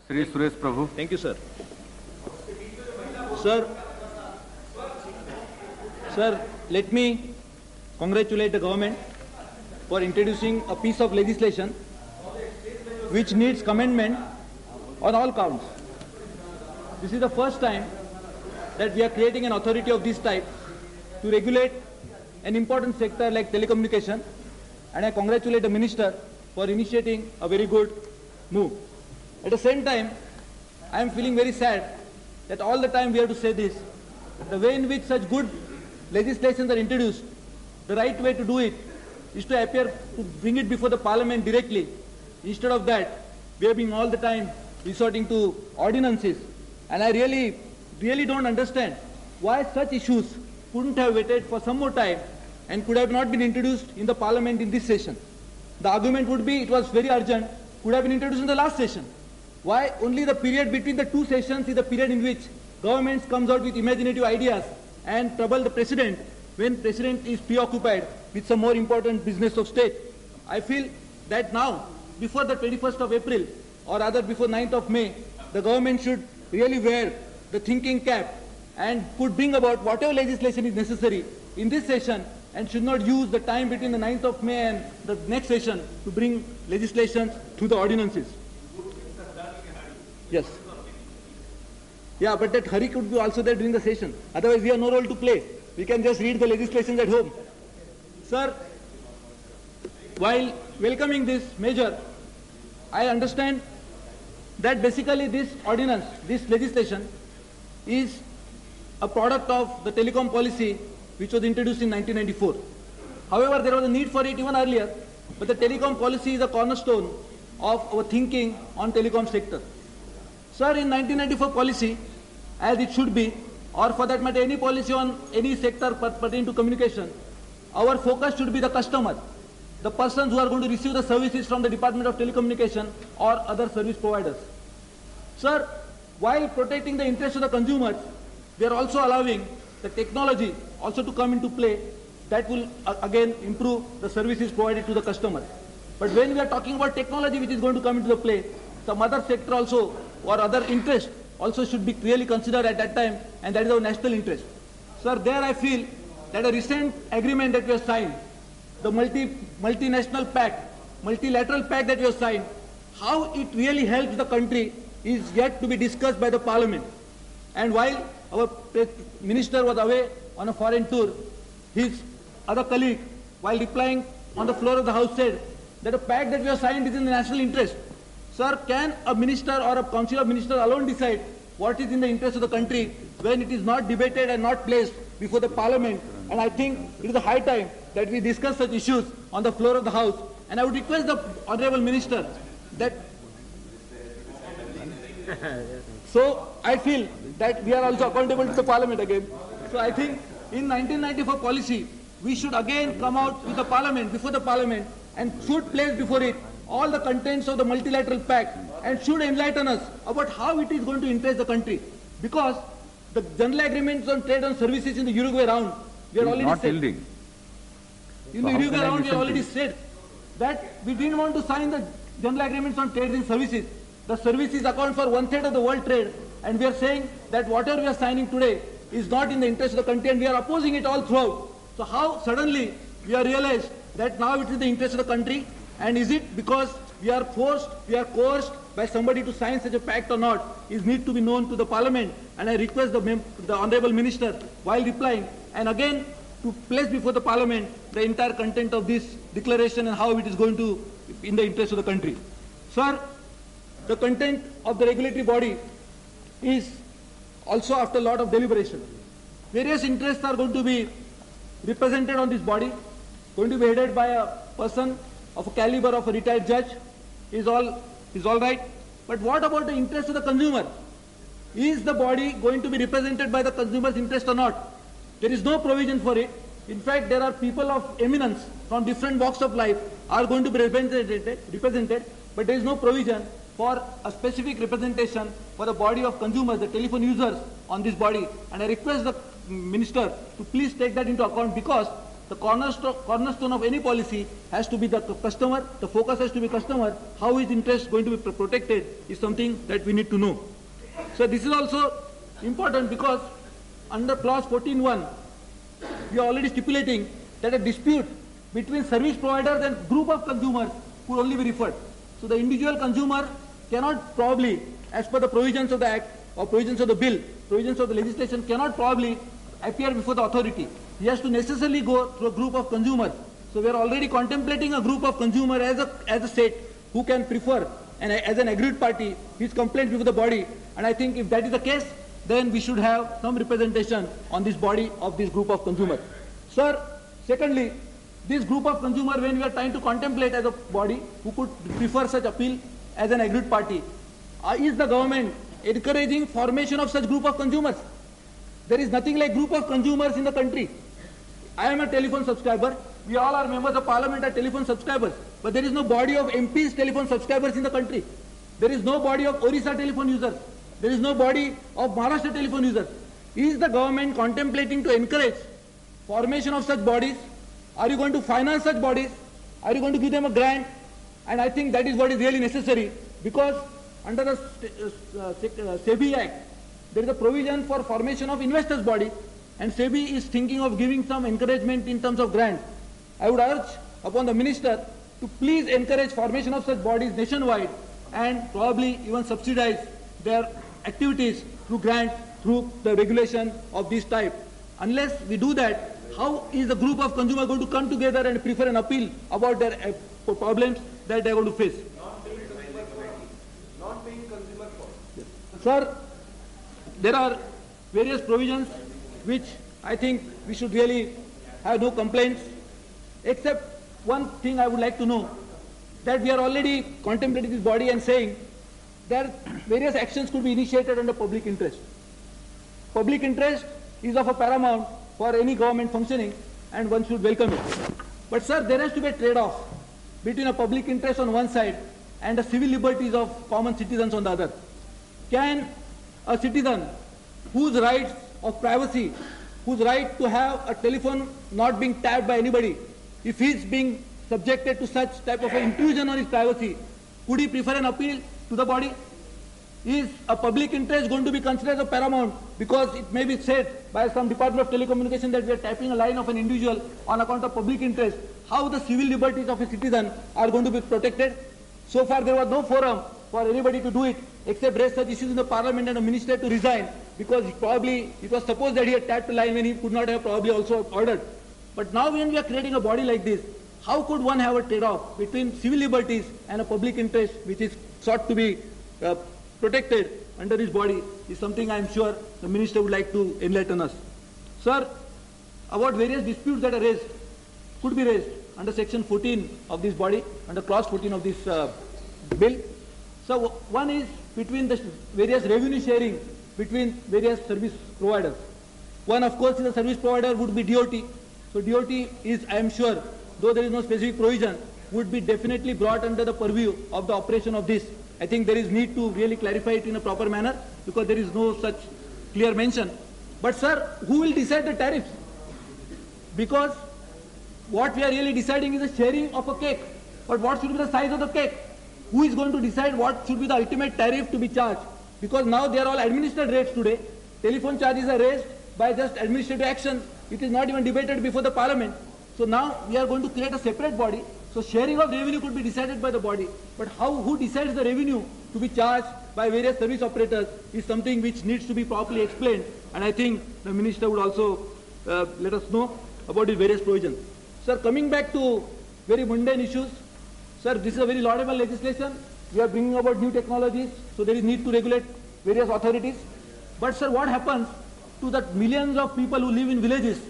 Shri Suresh Prabhu. Thank you, sir. Sir, let me congratulate the government for introducing a piece of legislation which needs commendment on all counts. This is the first time that we are creating an authority of this type to regulate an important sector like telecommunication, and I congratulate the minister for initiating a very good move. At the same time, I am feeling very sad that all the time we have to say this. The way in which such good legislations are introduced, the right way to do it is to appear to bring it before the parliament directly. Instead of that, we have been all the time resorting to ordinances. And I really don't understand why such issues couldn't have waited for some more time and could have not been introduced in the parliament in this session. The argument would be it was very urgent, could have been introduced in the last session. Why only the period between the two sessions is the period in which government comes out with imaginative ideas and trouble the president when president is preoccupied with some more important business of state? I feel that now, before the 21st of April, or rather before 9th of May, the government should really wear the thinking cap and could bring about whatever legislation is necessary in this session and should not use the time between the 9th of May and the next session to bring legislation through the ordinances. Yes. Yeah, but that hurry could be also there during the session. Otherwise, we have no role to play. We can just read the legislation at home. Sir, while welcoming this measure, I understand that basically this ordinance, this legislation, is a product of the telecom policy which was introduced in 1994. However, there was a need for it even earlier, but the telecom policy is a cornerstone of our thinking on telecom sector. Sir, in 1994 policy, as it should be, or for that matter any policy on any sector pertaining to communication, our focus should be the customer, the persons who are going to receive the services from the Department of Telecommunication or other service providers. Sir, while protecting the interests of the consumers, we are also allowing the technology also to come into play that will again improve the services provided to the customer. But when we are talking about technology which is going to come into the play, some other sector also or other interest also should be really considered at that time, and that is our national interest. Sir, there I feel that a recent agreement that we have signed, the multinational pact, multilateral pact that we have signed, how it really helps the country is yet to be discussed by the parliament. And while our minister was away on a foreign tour, his other colleague, while replying on the floor of the house, said that a pact that we have signed is in the national interest. Sir, can a minister or a council of ministers alone decide what is in the interest of the country when it is not debated and not placed before the parliament? And I think it is a high time that we discuss such issues on the floor of the house. And I would request the honorable minister that... So I feel that we are also accountable to the parliament again. So I think in 1994 policy, we should again come out with the parliament, before the parliament, and should place before it all the contents of the multilateral pact and should enlighten us about how it is going to interest the country. Because the general agreements on trade and services in the Uruguay round, we are already said. In the Uruguay round, we already said that we didn't want to sign the general agreements on trade and services. The services account for 1/3 of the world trade, and we are saying that whatever we are signing today is not in the interest of the country, and we are opposing it all throughout. So how suddenly we are realized that now it is the interest of the country? And is it because we are coerced by somebody to sign such a pact or not, is need to be known to the parliament. And I request the honorable minister, while replying, and again to place before the parliament the entire content of this declaration and how it is going to in the interest of the country. Sir, the content of the regulatory body is also after a lot of deliberation. Various interests are going to be represented on this body, going to be headed by a person of a caliber of a retired judge, is all right. But what about the interest of the consumer? Is the body going to be represented by the consumer's interest or not? There is no provision for it. In fact, there are people of eminence from different walks of life are going to be represented, but there is no provision for a specific representation for the body of consumers, the telephone users on this body. And I request the minister to please take that into account, because the cornerstone of any policy has to be the customer, the focus has to be customer. How his interest going to be protected is something that we need to know. So this is also important because under clause 14.1, we are already stipulating that a dispute between service providers and group of consumers could only be referred. So the individual consumer cannot probably, as per the provisions of the Act or provisions of the bill, provisions of the legislation, cannot probably appear before the authority. He has to necessarily go through a group of consumers. So we are already contemplating a group of consumers as a state who can prefer, and as an aggrieved party, his complaint before the body. And I think if that is the case, then we should have some representation on this body of this group of consumers. Sir, secondly, this group of consumers, when we are trying to contemplate as a body who could prefer such appeal as an aggrieved party, is the government encouraging formation of such group of consumers? There is nothing like group of consumers in the country. I am a telephone subscriber. We all are members of parliament, are telephone subscribers. But there is no body of MPs telephone subscribers in the country. There is no body of Orissa telephone users. There is no body of Maharashtra telephone users. Is the government contemplating to encourage formation of such bodies? Are you going to finance such bodies? Are you going to give them a grant? And I think that is what is really necessary, because under the SEBI Act, there is a provision for formation of investors body, and SEBI is thinking of giving some encouragement in terms of grant. I would urge upon the minister to please encourage formation of such bodies nationwide and probably even subsidize their activities through grant, through the regulation of this type. Unless we do that, how is the group of consumers going to come together and prefer an appeal about their problems that they are going to face? Not paying consumer cost. Yes. Sir, there are various provisions which I think we should really have no complaints, except one thing I would like to know, that we are already contemplating this body and saying that various actions could be initiated under public interest. Public interest is of a paramount for any government functioning, and one should welcome it. But sir, there has to be a trade-off between a public interest on one side and the civil liberties of common citizens on the other. Can a citizen whose rights of privacy, whose right to have a telephone not being tapped by anybody, if he is being subjected to such type of an intrusion on his privacy, could he prefer an appeal to the body? Is a public interest going to be considered as a paramount, because it may be said by some Department of Telecommunication that we are tapping a line of an individual on account of public interest? How the civil liberties of a citizen are going to be protected? So far there was no forum for anybody to do it except raise such issues in the parliament and a minister to resign, because probably it was supposed that he had tapped a line when he could not have probably also ordered. But now when we are creating a body like this, how could one have a trade-off between civil liberties and a public interest which is sought to be protected under this body is something I am sure the minister would like to enlighten us. Sir, about various disputes that are raised, could be raised under section 14 of this body, under clause 14 of this bill. So one is between the various revenue sharing between various service providers. One of course is a service provider would be DOT. So DOT is, I am sure, though there is no specific provision, would be definitely brought under the purview of the operation of this. I think there is need to really clarify it in a proper manner, because there is no such clear mention. But sir, who will decide the tariffs? Because what we are really deciding is the sharing of a cake. But what should be the size of the cake? Who is going to decide what should be the ultimate tariff to be charged? Because now they are all administered rates today. Telephone charges are raised by just administrative action. It is not even debated before the parliament. So now we are going to create a separate body. So sharing of revenue could be decided by the body. But who decides the revenue to be charged by various service operators is something which needs to be properly explained. And I think the minister would also let us know about the various provisions. Sir, coming back to very mundane issues, sir, this is a very laudable legislation. We are bringing about new technologies, so there is need to regulate various authorities. But sir, what happens to the millions of people who live in villages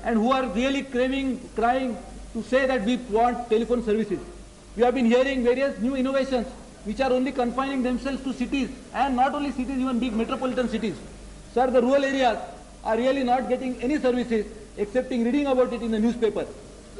and who are really crying to say that we want telephone services? We have been hearing various new innovations which are only confining themselves to cities, and not only cities, even big metropolitan cities. Sir, the rural areas are really not getting any services excepting reading about it in the newspaper.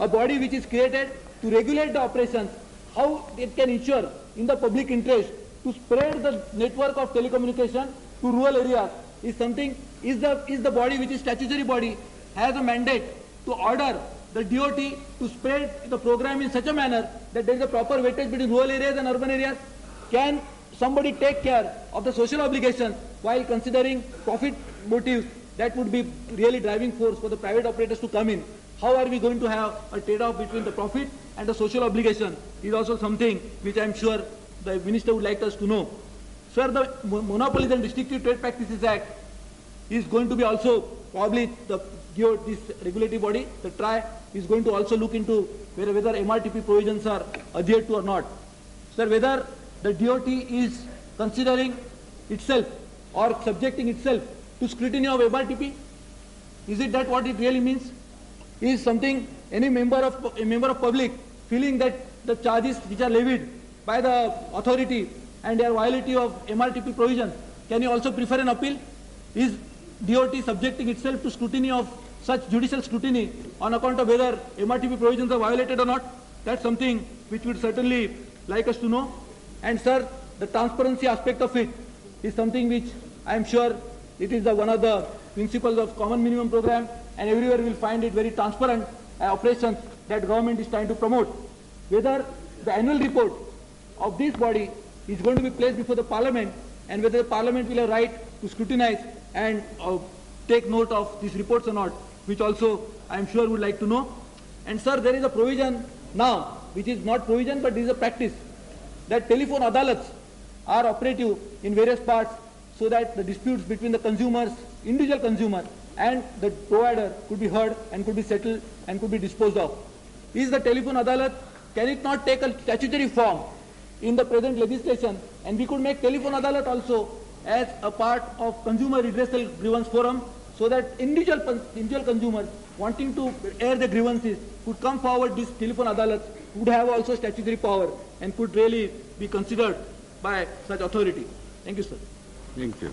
A body which is created to regulate the operations, how it can ensure in the public interest to spread the network of telecommunication to rural areas is something, is the body which is statutory body, has a mandate to order the DOT to spread the program in such a manner that there is a proper weightage between rural areas and urban areas? Can somebody take care of the social obligation while considering profit motives? That would be really driving force for the private operators to come in. How are we going to have a trade-off between the profit and the social obligation is also something which I am sure the minister would like us to know. Sir, the Monopolies and Restrictive Trade Practices Act is going to be also probably this regulatory body, the TRAI, is going to also look into whether MRTP provisions are adhered to or not. Sir, whether the DOT is considering itself or subjecting itself to scrutiny of MRTP, is it that what it really means? Is something any member of public feeling that the charges which are levied by the authority and they are violative of MRTP provisions, can you also prefer an appeal? Is DOT subjecting itself to scrutiny of such judicial scrutiny on account of whether MRTP provisions are violated or not? That's something which we would certainly like us to know. And sir, the transparency aspect of it is something which I am sure it is one of the principles of common minimum program, and everywhere we will find it very transparent operations that government is trying to promote. Whether the annual report of this body is going to be placed before the parliament, and whether the parliament will have right to scrutinize and take note of these reports or not, which also I am sure would like to know. And sir, there is a provision now, which is not provision but this is a practice, that telephone adalats are operative in various parts so that the disputes between the consumers, individual consumer and the provider could be heard and could be settled and could be disposed of. Is the telephone adalat, can it not take a statutory form in the present legislation, and we could make telephone adalat also as a part of consumer redressal grievance forum, so that individual consumers wanting to air their grievances could come forward. This telephone adalat would have also statutory power and could really be considered by such authority. Thank you, sir. Thank you.